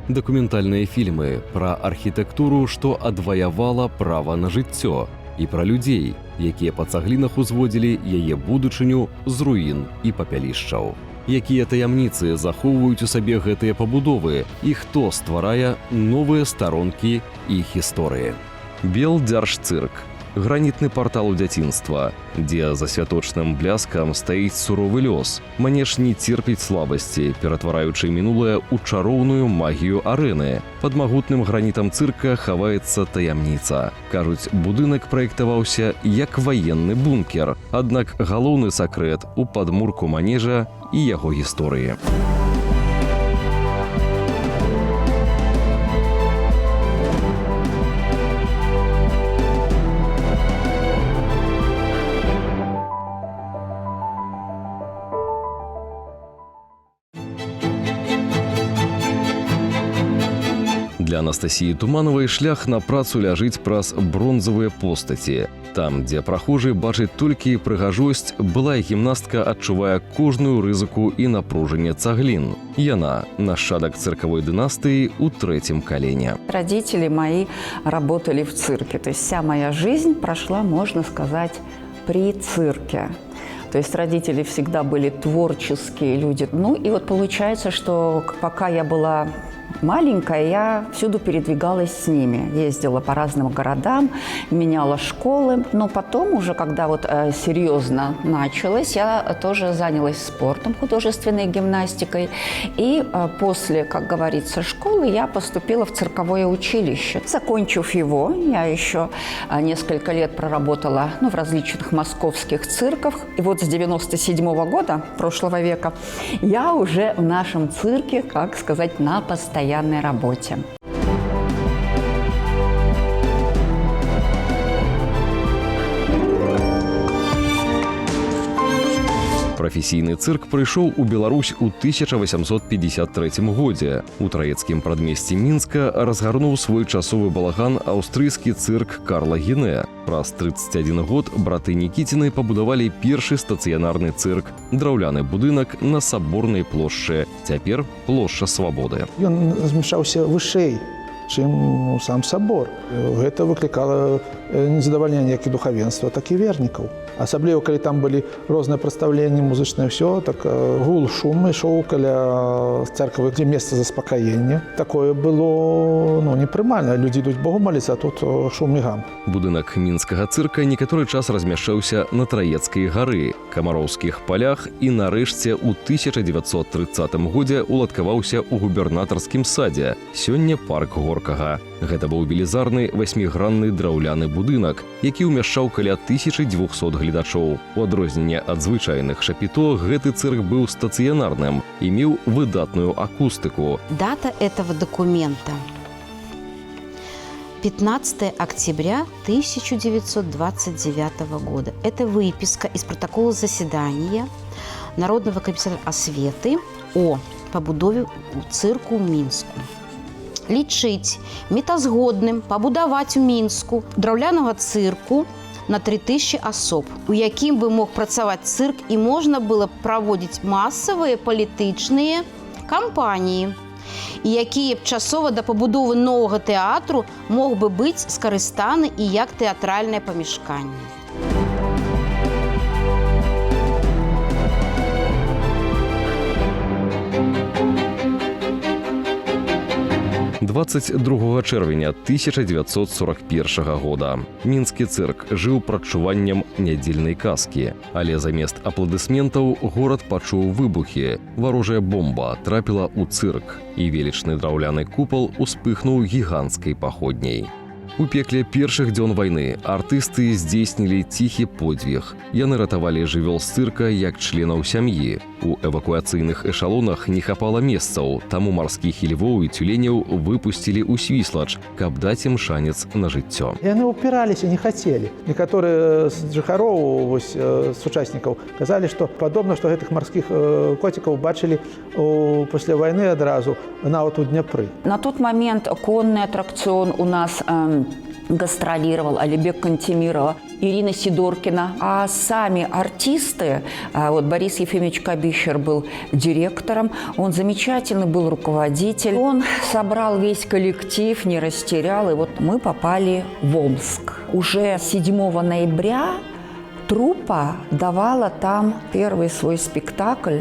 дакументальныя фільмы пра архітэктуру, што адваявала права на жыццё, і пра людзей, якія па цаглінах узводзілі яе будучыню з руін і папялішчаў. Якія таямніцы захоўваюць у сабе гэтыя пабудовы і хто стварае новыя старонкі іх гісторыі. Белдзяржцырк – гранітны партал у дзяцінства, дзе за святочным бляскам стаіць суровы лёс. Манеж не церпіць слабасці, ператвараючы мінулае ў чароўную магію арэны. Пад магутным гранітам цырка хаваецца таямніца. Кажуць, будынак праектаваўся як ваенны бункер, аднак галоўны сакрэт у падмурку манежа і яго гісторыі. Для Анастасіі Тумановай шлях на працу ляжыць праз бронзавыя постаці. Там, дзе прахожы бачыць толькі прыгажосць, былая гімнастка адчувае кожную рызыку і напружанне цаглін. Яна – нашчадак цыркавой дынастыі ў трэцім калене. Родители мои работали в цирке. То есть вся моя жизнь прошла, можно сказать, при цирке. То есть родители всегда были творческие люди. Ну и вот получается, что пока я была маленькая, я всюду передвигалась с ними. Ездила по разным городам, меняла школы. Но потом уже, когда вот серьезно началось, я тоже занялась спортом, художественной гимнастикой. И после, как говорится, школы я поступила в цирковое училище. Закончив его, я еще несколько лет проработала в различных московских цирках. И вот с 97-го года, прошлого века, я уже в нашем цирке, как сказать, на постоянной работе. Прафесійны цырк прыйшоў у Беларусь у 1853 годзе. У траецкім прадмесці Мінска разгарнуў свой часовы балаган аўстрыйскі цырк Карла Гіне. Праз 31 год браты Нікіціны пабудавалі першы стацыянарны цырк, драўляны будынак на Саборнай плошчы, цяпер плошча Свабоды. Ён размяшчаўся вышэй, чым сам сабор. Гэта выклікала незадавальненне як і духавенства, так і вернікаў. Асабліва, калі там былі розныя прадстаўленні, музычнае ўсё, так гул, шум ішоў каля церквы, дзе месца заспакаення. Такое было непрымальна. Людзі ідуць Богу маліцца, а тут шум і гам. Будынак мінскага цырка некаторы час размяшчаўся на Траецкай гары, Камароўскіх палях і нарэшце ў 1930 годзе уладкаваўся ў губернатарскім садзе, сёння парк Горкага. Гэта быў велізарны васьмігранны драўляны будынак, які ўмяшчаў каля 1200 гледачоў. У адрозненне ад звычайных шапіто, гэты цырк быў стацыянарным і меў выдатную акустыку. Дата этого документа – 15 октября 1929 года. Это выписка из протокола заседания Народного комиссара осветы о пабудове цирку ў Мінску. Лічыць мэтазгодным пабудаваць у Мінску драўлянага цырку на 3000 асоб, у якім бы мог працаваць цырк і можна было праводзіць масавыя палітычныя кампаніі, і якія б часова да пабудовы новага тэатру мог бы быць скарыстаны і як тэатральнае памяшканне. 22 чэрвеня 1941 года мінскі цырк жыў прадчуваннем нядзельнай казкі, але замест апладысментаў горад пачуў выбухі. Варожая бомба трапіла ў цырк, і велічны драўляны купал успыхнуў гіганцкай паходняй. У пекле першых дзён вайны артысты здзейснілі ціхі подзвіг. Яны ратавалі жывёл з цырка як членаў сям'і. У эвакуацыйных эшалонах не хапала месцаў, таму марскіх львоў і цюленяў выпусцілі ў Свіслач, каб даць ім шанец на жыццё. Яны ўпіраліся, не хацелі. Некаторыя з жыхароў, сучаснікаў, казалі, што падобна, што гэтых марскіх коцікаў бачылі пасля вайны адразу, нават у Дняпры. На тот момент конный аттракцион у нас гастролировал, Алибек Кантемирова, Ирина Сидоркина. А сами артисты, вот Борис Ефимович Кабищер был директором, он замечательный был руководитель. Он собрал весь коллектив, не растерял, и вот мы попали в Омск. Уже 7 ноября труппа давала там первый свой спектакль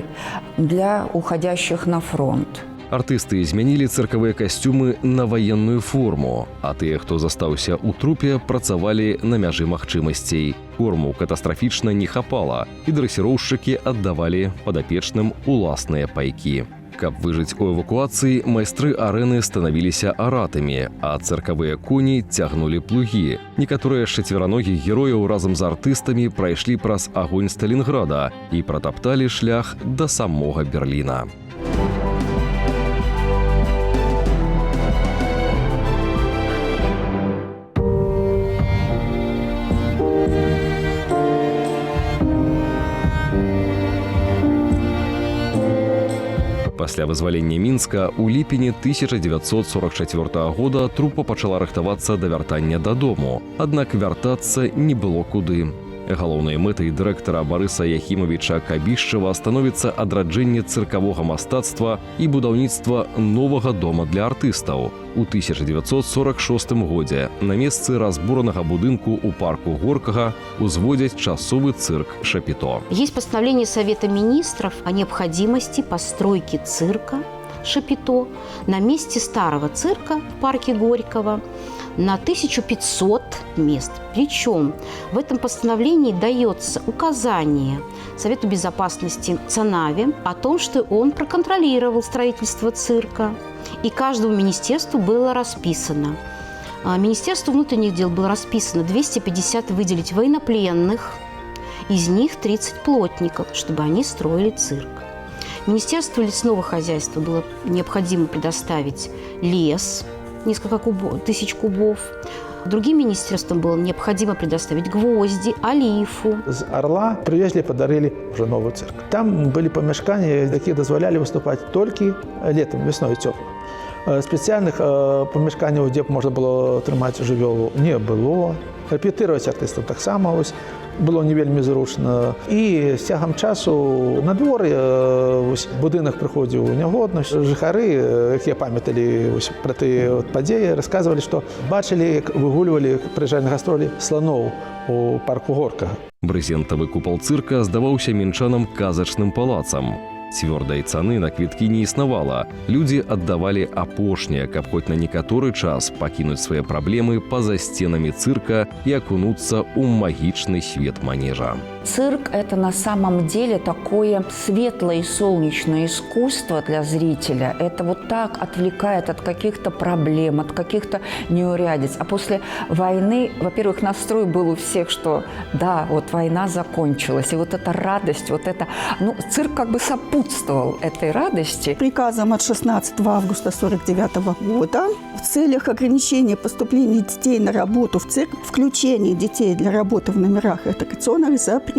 для уходящих на фронт. Артысты змянілі цыркавыя касцюмы на ваенную форму, а тыя, хто застаўся ў трупе, працавалі на мяжы магчымасцей. Форму катастрафічна не хапала, і дрэсіроўшчыкі аддавалі падапечным уласныя пайкі. Каб выжыць у эвакуацыі, майстры арэны станавіліся аратамі, а цыркавыя коні цягнулі плугі. Некаторыя з чацвераногіх герояў разам з артыстамі прайшлі праз агонь Сталінграда і пратапталі шлях да самога Берліна. Пасля вызвалення Мінска у ліпені 1944 года трупа пачала рыхтавацца да вяртання дадому, аднак вяртацца не было куды. Галоўнай мэтай дырэктара Барыса Яхімавіча Кабішчева становіцца адраджэнне цыркавога мастацтва і будаўніцтва новага дома для артыстаў. У 1946 годзе на месцы разбуранага будынку ў парку Горкага узводзяць часовы цирк «Шапито». Есть постановление Совета министров о необходимости постройки цирка «Шапито» на месте старого цирка в парке Горького на 1500 мест. Причем в этом постановлении дается указание Совету безопасности ЦАНАВе о том, что он проконтролировал строительство цирка. И каждому министерству было расписано. Министерству внутренних дел было расписано 250 выделить военнопленных, из них 30 плотников, чтобы они строили цирк. Министерству лесного хозяйства было необходимо предоставить лес, несколько тысяч кубов. Другим министерствам было необходимо предоставить гвозди, олифу. З Орла привезли, подарили уже новый цирк. Там были помешкания, такие дозволяли выступать только летом, весной и теплым. Специальных помешканий, где можно было тримать жывёлу, не было. Репетировать артистам так само было не вельмі зручна. І з цягам часу на дворы будынак прыходзіў у нягоднасць. Жыхары, якія памяталі пра тыя падзеі, расказвалі, што бачылі, як выгульвалі, прыязджалі на гастролі сланоў у парку Горкага. Брызентавы купал цырка здаваўся мінчанам казачным палацам. Цвёрдай цаны на квіткі не існавала. Людзі аддавалі апошняе, каб хоць на некаторы час пакінуць свае праблемы па-за сценамі цырка і акунуцца ў магічны свет манежа. Цирк – это на самом деле такое светлое и солнечное искусство для зрителя. Это вот так отвлекает от каких-то проблем, от каких-то неурядиц. А после войны, во-первых, настрой был у всех, что да, вот война закончилась. И вот эта радость, вот это… Ну, цирк как бы сопутствовал этой радости. Приказом от 16 августа 1949 года в целях ограничения поступления детей на работу в цирк, включение детей для работы в номерах аттракционов запретить.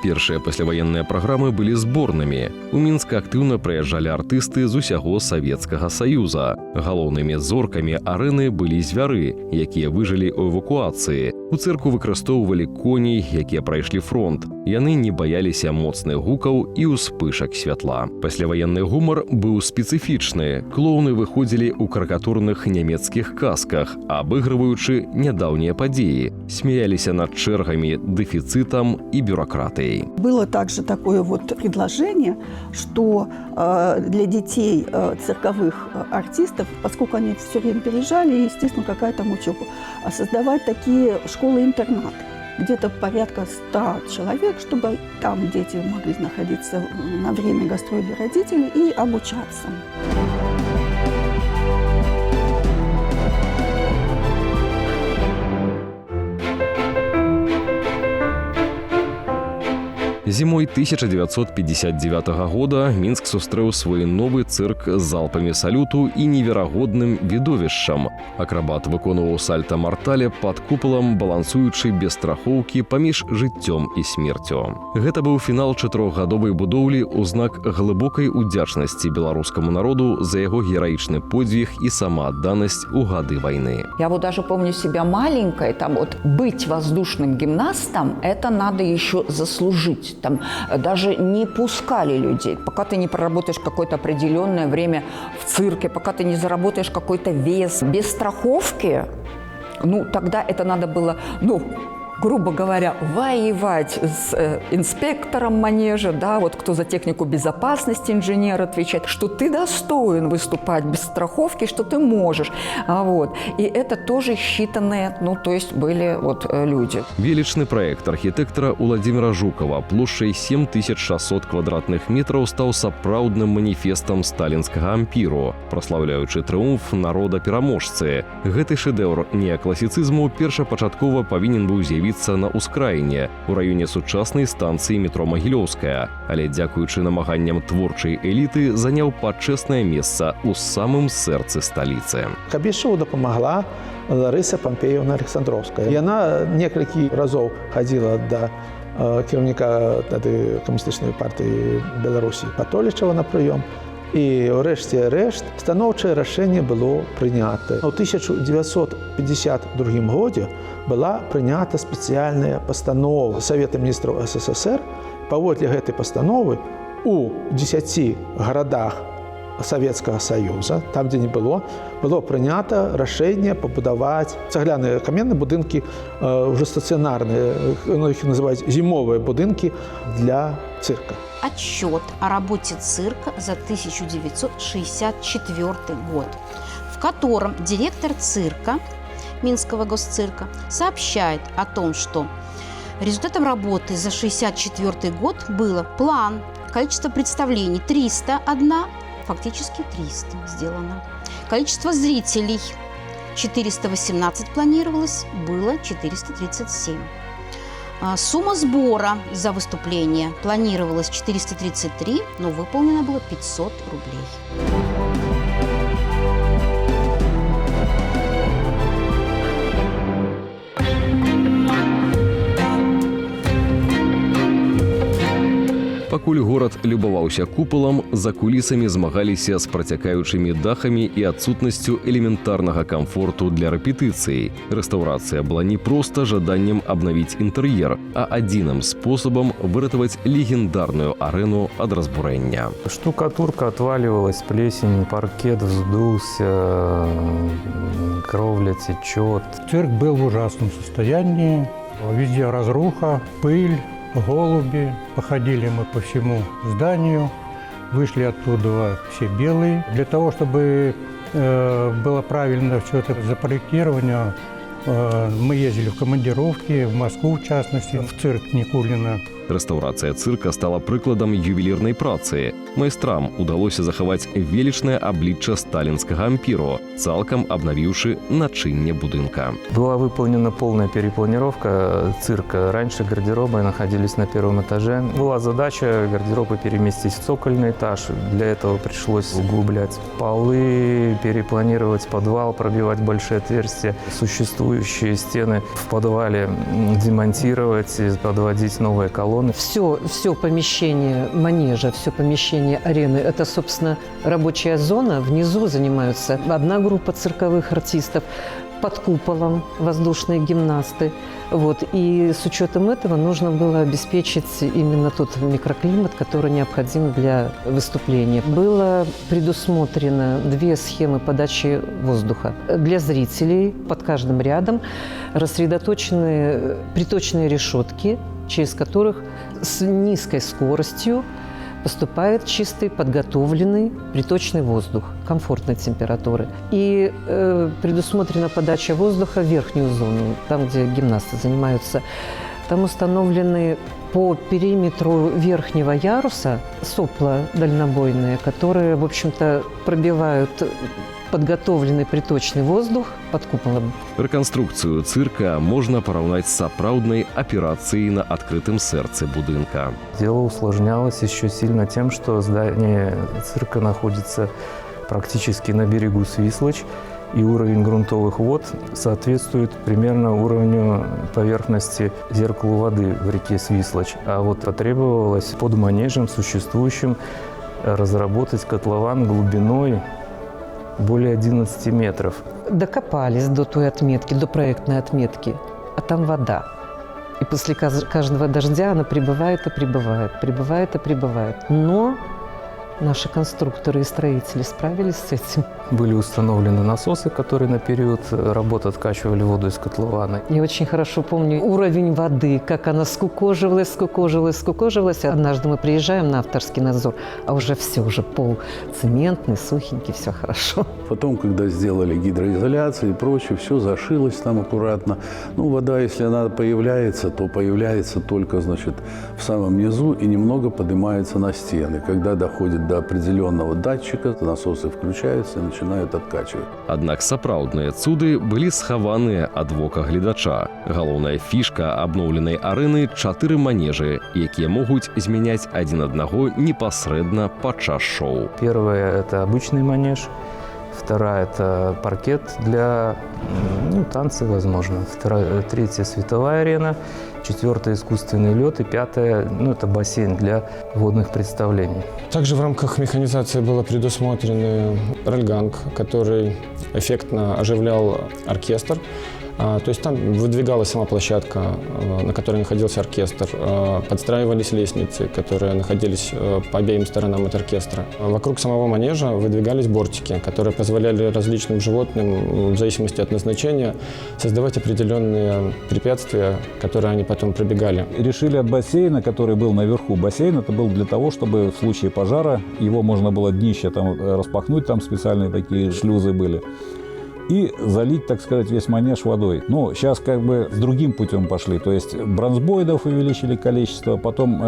Першыя пасляваенныя праграмы былі зборнымі. У Мінск актыўна прыязджалі артысты з усяго Савецкага Саюза. Галоўнымі зоркамі арэны былі звяры, якія выжылі ў эвакуацыі. У цырку выкарыстоўвалі коней, якія прайшлі фронт. Яны не баяліся моцных гукаў і ўспышак святла. Пасляваенны гумар быў спецыфічны. Клоуны выходзілі ў карыкатурных нямецкіх казках, абыгрываючы нядаўнія падзеі, смеяліся над чэргамі, дэфіцытам і бюрократией. Было также такое вот предложение, что для детей цирковых артистов, поскольку они все время переезжали, естественно, какая там учеба, создавать такие школы-интернаты. Где-то порядка 100 человек, чтобы там дети могли находиться на время гастролей родителей и обучаться. Зімой 1959 года Мінск сустрэў свой новы цырк з залпамі салюту і неверагодным відовішчам. Акрабат выконваў сальта-мартале пад купалам, балансуючы без страхоўкі паміж жыццём і смерцю. Гэта быў фінал 4-гадовай будоўлі ў знак глыбокай удзячнасці беларускаму народу за яго гераічны подзвіг і самаадданасць у гады вайны. Я вот даже помню себя маленькой, там вот быть воздушным гимнастом, это надо еще заслужить. Там даже не пускали людей. Пока ты не проработаешь какое-то определенное время в цирке, пока ты не заработаешь какой-то вес. Без страховки, ну, тогда это надо было, ну, грубо говоря, воевать с инспектором манежа, да, вот кто за технику безопасности, инженер отвечает, что ты достоин выступать без страховки, что ты можешь. Вот. И это тоже считанные, ну, то есть были вот люди. Величный проект архітэктара Уладзіміра Жукова плошчай 7600 квадратных метраў стаў сапраўдным маніфестам сталінскага ампіру, праслаўляючы трыумф народа-пераможцы. Гэты шэдэўр неакласіцызму першапачаткова павінен быў з'явіцца на ўскраіне, у раёне сучаснай станцыі метро Магілёўская, але дзякуючы намаганням творчай эліты заняў пачэснае месца ў самым сэрцы сталіцы. Кабішеву дапамагла Ларыса Пампеевна Александровская. Яна некалькі разоў хадзіла да кіраўніка тады камуністычнай партыі Беларусі Патолічава на прыём. І ўрэшце рэшт станоўчае рашэнне было прынята. У 1952 годзе была прынята спецыяльная пастанова Савета міністраў СССР. Паводле гэтай пастановы у 10 гарадах Савецкага Саюза, там, дзе не было прынята рашэнне пабудаваць цагляныя каменныя будынкі, ўжо стацыянарныя, іх называюць зімовыя будынкі для цирка. Отчет о работе цирка за 1964 год, в котором директор цирка, Минского госцирка, сообщает о том, что результатом работы за 1964 год было план, количество представлений 301, фактически 300 сделано. Количество зрителей 418 планировалось, было 437. Сумма сбора за выступление планировалась 433, но выполнено было 500 рублей. Пакуль горад любаваўся купалам, за кулісамі змагаліся з працякаючымі дахамі і адсутнасцю элементарнага камфорту для рэпетыцыі. Рэстаўрацыя была не проста жаданнем абнавіць інтэр'ер, а адзіным спосабам выратаваць легендарную арэну ад разбурэння. Штукатурка отваливалась, плесень, паркет вздулся, кровля течет. Цирк был в ужасном состоянии, везде разруха, пыль, голуби. Походили мы по всему зданию, вышли оттуда все белые. Для того, чтобы было правильно все это запроектировано, мы ездили в командировки, в Москву в частности, в цирк Никулина. Рэстаўрацыя цырка стала прыкладам ювелірнай працы. Майстрам удалося захаваць велічнае аблічча сталінскага ампіру, цалкам обнавіўшы начынне будынка. Была выполнена полная перепланировка цирка. Раньше гардеробы находились на первом этаже. Была задача гардеробы переместить в цокольный этаж. Для этого пришлось углублять полы, перепланировать подвал, пробивать большие отверстия. Существующие стены в подвале демонтировать, подводить новые колонны. Все помещение манежа, все помещение арены – это, собственно, рабочая зона. Внизу занимаются одна группа цирковых артистов, под куполом воздушные гимнасты. Вот. И с учетом этого нужно было обеспечить именно тот микроклимат, который необходим для выступления. Было предусмотрено 2 схемы подачи воздуха. Для зрителей под каждым рядом рассредоточены приточные решетки, через которых с низкой скоростью поступает чистый, подготовленный приточный воздух комфортной температуры. И предусмотрена подача воздуха в верхнюю зону, там, где гимнасты занимаются. Там установлены по периметру верхнего яруса сопла дальнобойные, которые, в общем-то, пробивают подготовленный приточный воздух под куполом. Рэканструкцыю цырка можна параўнаць з сапраўднай аперацыяй на адкрытым сэрцы будынка. Дело усложнялось еще сильно тем, что здание цирка находится практически на берегу Свислочь, и уровень грунтовых вод соответствует примерно уровню поверхности зеркалу воды в реке Свислочь. А вот потребовалось под манежем существующим разработать котлован глубиной более 11 метров. Докопались до той отметки, до проектной отметки, а там вода. И после каждого дождя она прибывает и прибывает, прибывает и прибывает. Но наши конструкторы и строители справились с этим. Были установлены насосы, которые на период работ откачивали воду из котлована. Я очень хорошо помню уровень воды, как она скукоживалась. Однажды мы приезжаем на авторский надзор, а уже все, уже пол цементный, сухенький, все хорошо. Потом, когда сделали гидроизоляцию и прочее, все зашилось там аккуратно. Ну, вода, если она появляется, то появляется только, значит, в самом низу и немного поднимается на стены. Когда доходит до определенного датчика, насосы включаются и начинают откачивать. Аднак сапраўдныя цуды былі схаваныя ад вока гледача. Галоўная фішка абноўленай арэны – 4 манежы, якія могуць змяняць адзін аднаго непасрэдна падчас шоу. Первая – это обычный манеж. Вторая – это паркет для танцев, возможно. Третья – световая арена. Четвертая – искусственный лед. И пятая – это бассейн для водных представлений. Также в рамках механизации было предусмотрен рельганг, который эффектно оживлял оркестр. То есть там выдвигалась сама площадка, на которой находился оркестр, подстраивались лестницы, которые находились по обеим сторонам от оркестра. Вокруг самого манежа выдвигались бортики, которые позволяли различным животным, в зависимости от назначения, создавать определенные препятствия, которые они потом пробегали. Решили от бассейна, который был наверху. Бассейн это был для того, чтобы в случае пожара его можно было днище там распахнуть, там специальные такие шлюзы были, и залить, так сказать, весь манеж водой. Но сейчас как бы с другим путем пошли. То есть бронзбоидов увеличили количество, потом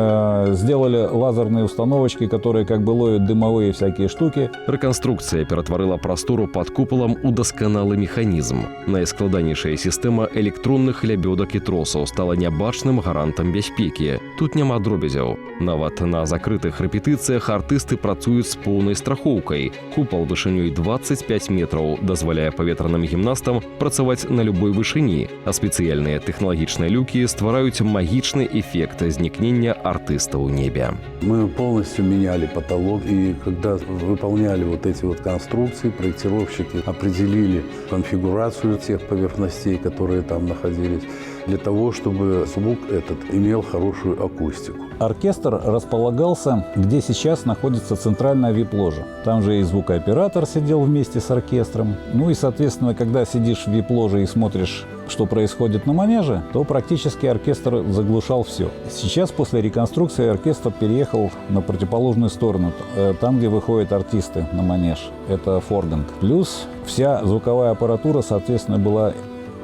сделали лазерные установочки, которые как бы ловят дымовые всякие штуки. Рэканструкцыя ператварыла прастору пад купалам у дасканалы механізм. Найскладанейшая сістэма электронных лябёдак і тросаў стала нябачным гарантам бяспекі. Тут няма дробязяў. Нават на закрытых рэпетыцыях артысты працуюць з поўнай страхоўкай. Купал вышынёй 25 метраў дазваляе паветраным гімнастам працаваць на любой вышыні, а спецыяльныя тэхналагічныя люкі ствараюць магічны эффект знікнення артыста ў небе. Мы полностью меняли потолок, и когда выполняли вот эти вот конструкции, проектировщики определили конфигурацию тех поверхностей, которые там находились, для того, чтобы звук этот имел хорошую акустику. Оркестр располагался, где сейчас находится центральная вип-ложа. Там же и звукооператор сидел вместе с оркестром. Ну и, соответственно, когда сидишь в вип-ложе и смотришь, что происходит на манеже, то практически оркестр заглушал все. Сейчас, после реконструкции, оркестр переехал на противоположную сторону, там, где выходят артисты на манеж. Это форганг. Плюс вся звуковая аппаратура, соответственно, была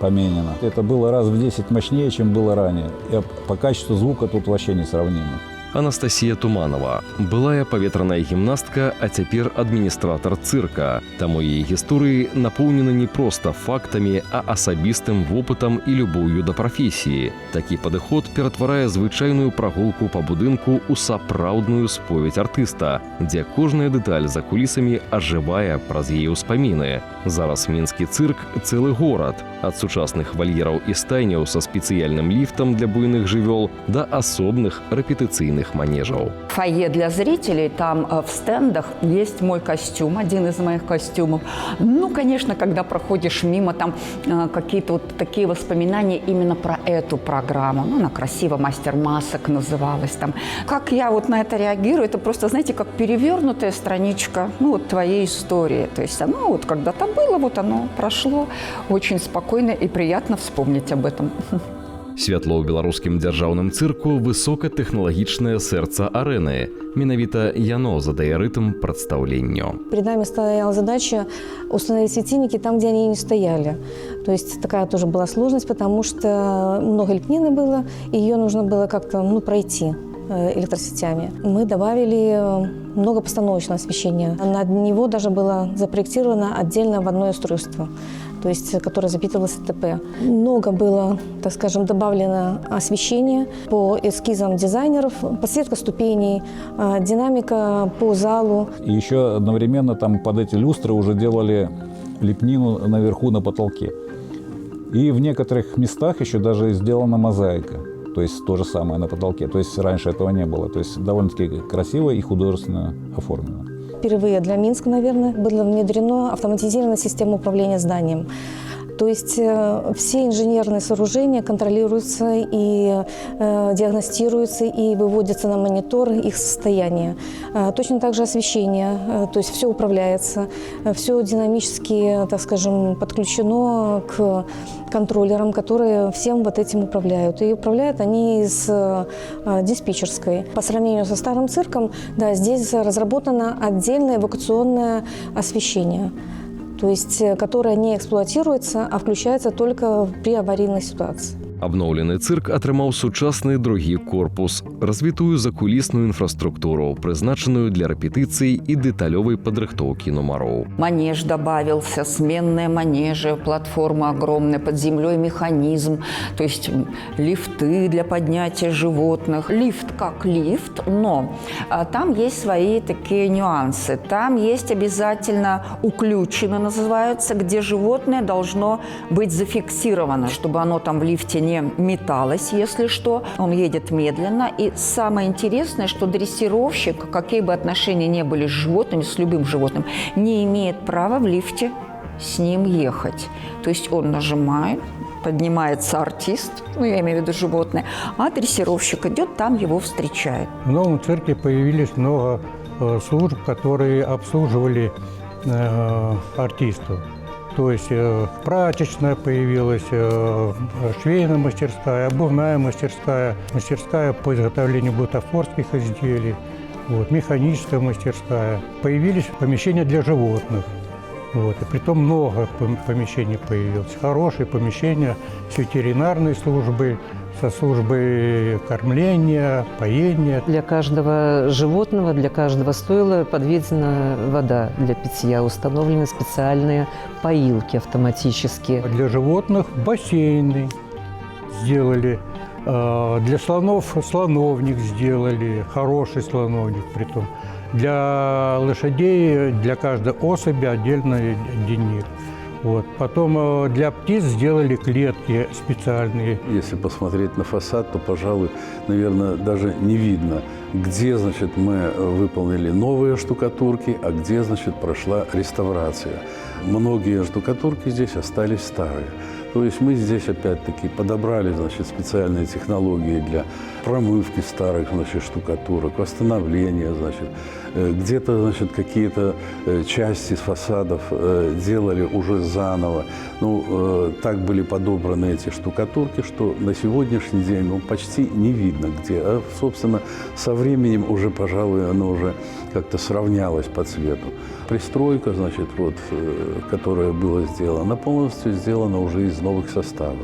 поменено. Это было раз в 10 мощнее, чем было ранее. И по качеству звука тут вообще не сравнимо. Анастасія Туманова. Былая паветраная гімнастка, а цяпер адміністратар цырка. Таму яе гісторыі напоўнены не проста фактамі, а асабістым вопытам і любоўю да прафесіі. Такі падыход ператварае звычайную прагулку па будынку ў сапраўдную споведь артыста, дзе кожная дэталь за кулісамі ажывае праз яе ўспаміны. Зараз мінскі цырк – цэлы горад. Ад сучасных вальераў і стайняў са спецыяльным ліфтам для буйных жывёл да асобных рэпетыцыйных манежаў. Фойе для зрителей, там в стендах есть мой костюм, один из моих костюмов. Ну, конечно, когда проходишь мимо, там какие-то вот такие воспоминания именно про эту программу. Ну, она красиво «Мастер масок» называлась там. Как я вот на это реагирую, это просто, знаете, как перевернутая страничка, ну, вот твоей истории. То есть оно вот когда-то было, вот оно прошло. Очень спокойно и приятно вспомнить об этом. Святло ў беларускім дзяржаўным цырку высокатэхналагічнае сэрца арэны. Менавіта яно задае рытм прадстаўленню. Перед нами стояла задача установить светильники там, где они не стояли. То есть такая тоже была сложность, потому что много лепнины было, и ее нужно было как-то пройти электросетями. Мы добавили много постановочного освещения. Над него даже было запроектировано отдельно водное устройство, то есть, которое запитывалось ТП. Много было, так скажем, добавлено освещения по эскизам дизайнеров, подсветка ступеней, динамика по залу. И еще одновременно там под эти люстры уже делали лепнину наверху на потолке. И в некоторых местах еще даже сделана мозаика. То есть то же самое на потолке. То есть раньше этого не было. То есть довольно-таки красиво и художественно оформлено. Впервые для Минска, наверное, была внедрена автоматизированная система управления зданием. То есть все инженерные сооружения контролируются и диагностируются, и выводятся на монитор их состояние. Точно так же освещение, то есть все управляется, все динамически, так скажем, подключено к контроллерам, которые всем вот этим управляют. И управляют они из диспетчерской. По сравнению со старым цирком, да, здесь разработано отдельное эвакуационное освещение, то есть которая не эксплуатируется, а включается только при аварийной ситуации. Абноўлены цырк атрымаў сучасны другі корпус, развітую закулісную інфраструктуру, прызначаную для рэпетыцый і дэталёвай падрыхтоўкі нумароў. Манеж добавился, сменные манежи, платформа огромная, под землей механизм, то есть лифты для поднятия животных. Лифт как лифт, но там есть свои такие нюансы. Там есть обязательно уключено, называется, где животное должно быть зафиксировано, чтобы оно там в лифте не металось, если что. Он едет медленно. И самое интересное, что дрессировщик, какие бы отношения ни были с животными, с любым животным, не имеет права в лифте с ним ехать. То есть он нажимает, поднимается артист, я имею в виду животное, а дрессировщик идет, там его встречает. В новом цирке появились много служб, которые обслуживали артистов. То есть прачечная появилась, швейная мастерская, обувная мастерская, мастерская по изготовлению бутафорских изделий, механическая мастерская. Появились помещения для животных. И притом много помещений появилось. Хорошие помещения с ветеринарной службой, со службой кормления, поения. Для каждого животного, для каждого стойла подведена вода для питья, установлены специальные поилки автоматические. Для животных бассейны сделали, для слонов слоновник сделали, хороший слоновник притом. Для лошадей, для каждой особи отдельный денник. Потом для птиц сделали клетки специальные. Если посмотреть на фасад, то, пожалуй, наверное, даже не видно, где, значит, мы выполнили новые штукатурки, а где, значит, прошла реставрация. Многие штукатурки здесь остались старые. То есть мы здесь, опять-таки, подобрали, значит, специальные технологии для промывки старых, значит, штукатурок, восстановления, значит. Где-то, значит, какие-то части с фасадов делали уже заново. Так были подобраны эти штукатурки, что на сегодняшний день почти не видно где. А, собственно, со временем уже, пожалуй, оно уже как-то сравнялось по цвету. Пристройка, значит, которая была сделана, полностью сделана уже из новых составов.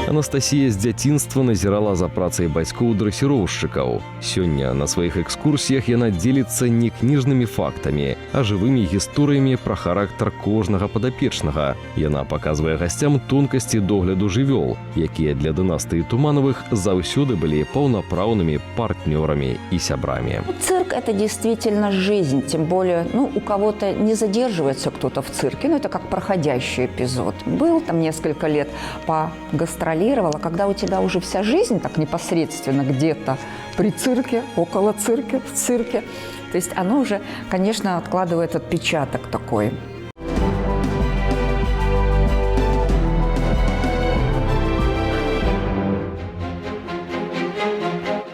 Анастасія з дзяцінства назірала за працай бацькоў дрэсіроўшчыкаў. Сёння на сваіх экскурсіях яна дзеліцца не кніжнымі фактамі, а жывымі гісторыямі пра характар кожнага падапечнага. Яна паказвае гасцям тонкасці догляду жывёл, якія для дынастыі Тумановых заўсёды былі паўнапраўнымі партнёрамі і сябрамі. Цирк – это действительно жизнь, тем более, у кого-то не задерживается кто-то в цирке, это как проходящий эпизод. Был там несколько лет, погастролировала, когда у тебя уже вся жизнь так непосредственно где-то при цирке, около цирка, в цирке, то есть оно уже, конечно, откладывает отпечаток такой.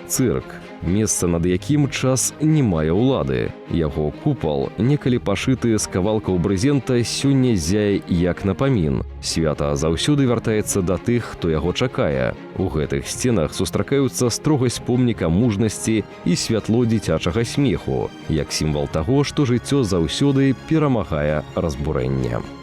Цирк месца, над якім час не мае ўлады. Яго купал, некалі пашыты з кавалкаў брызента, сёння зяе як напамін. Свята заўсёды вяртаецца да тых, хто яго чакае. У гэтых сценах сустракаюцца строгасць помніка мужнасці і святло дзіцячага смеху, як сімвал таго, што жыццё заўсёды перамагае разбурэнне.